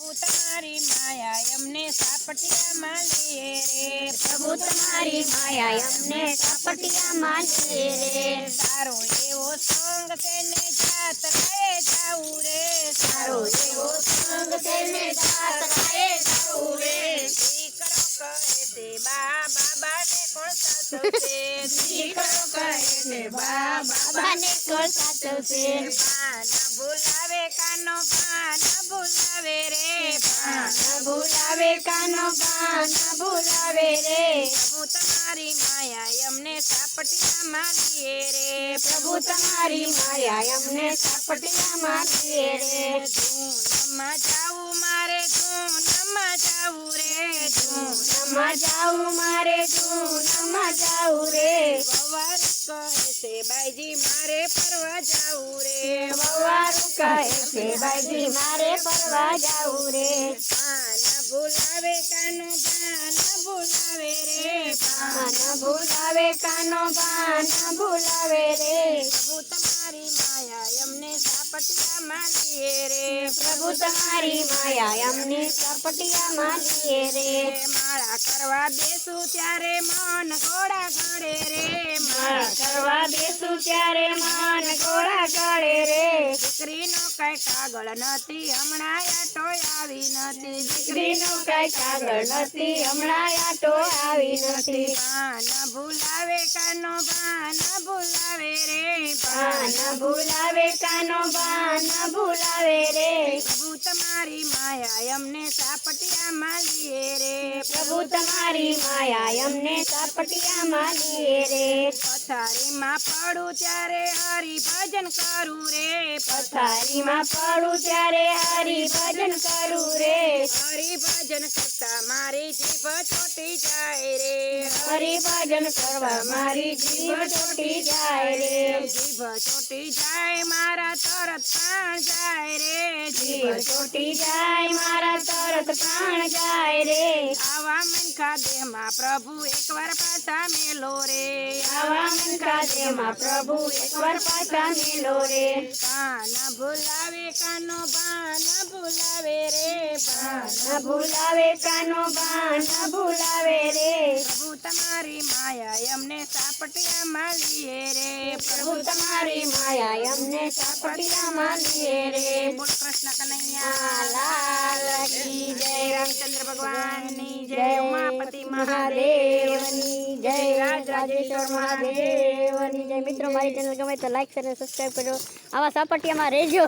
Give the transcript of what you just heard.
प्रभु तुम्हारी माया यमने सापटिया मालिए रे। प्रभु तुम्हारी माया यमने सापटिया मालिए रे। सारो एवो संग तेने जात रहे जाऊ रे। सारो एवो संग तेने जात रहे जाऊ रे। करो कहे ते बाबा ने कोण साचवसे। करो कहे ते बाबा ने कोण साचवसे। बान भुलावे कानो बान भुलावे रे। बान भुलावे कानो बान भुलावे रे। प्रभु तुम्हारी माया यमने सापटिया मालिए रे। प्रभु तुम्हारी माया यमने सापटिया मालिए रे। धूनमा जाऊ मारे धूनमा जाऊ रे। धूनमा जाऊ मारे धूनमा जाऊ रे। ववार कहे से बाईजी मारे परवा जाऊ रे। ववारू कहे से बाईजी मारे परवा जाऊ रे। बान भुलावे कानो बान भुलावे रे। बान भुलावे कानो बान भुलावे रे। प्रभु तुम्हारी माया यमने सापटिया मालिए रे। प्रभु तुम्हारी माया यमने सापटिया मालिए रे। माळा करवा बेसू त्यारे मन घोड़ा गड़े रे। माळा करवा बेसू त्यारे मन घोड़ा गड़े रे। દીકરીનો કઈ કાગળ નથી હમણાં આટો આવી નથી। દીકરીનો કઈ કાગળ નથી હમણાં આટો આવી નથી। બાન ભૂલાવે કાનો બાન ભૂલાવે રે। બાન ભૂલાવે કાનો બાન ભૂલાવે રે। પ્રભુ તમારી માયા યમને સાપટિયા માલીએ રે। પ્રભુ તમારી માયા યમને સાપટિયા માલીએ રે। પથારીમાં પડું ત્યારે હરિભજન કરું રે। પથારીમાં પડું ત્યારે હરિભજન કરું રે। હરિભજન કરતા મારી જીભ ચોટી જાય રે। હરિભજન કરવા મારી જીભ ચોટી જાય રે। જીભ ચોટી જાય મારા તરત પ્રાણ જાય રે। જીભ ચોટી જાય મારા તરત પ્રાણ જાય રે। આવા મનખા દેહમાં પ્રભુ એકવાર પાછા મેલો રે। આવા મનખા દેહમાં પ્રભુ એકવાર પાછા મેલો રે। બાન ભૂલાવે કાનો બાન ભૂલાવે રે। બાન ભૂલાવે કાનો બાન ભૂલાવે રે। પ્રભુ તમારી માયા યમને સાપટિયા માલીએ રે। પ્રભુ તમારી માયા યમને સાપટિયા માલીએ રે। બોલ કૃષ્ણ કનૈયા લાલ કી જય। રામચંદ્ર ભગવાનની જય। જય ઉમાપતિ મહાદેવની જય। રાજરાજેશ્વર મહાદેવની જય। મિત્રો મારી ચેનલ ગમે તો લાઈક શેર અને સબસ્ક્રાઈબ કરજો। આવા સાપટિયામાં રહેજો।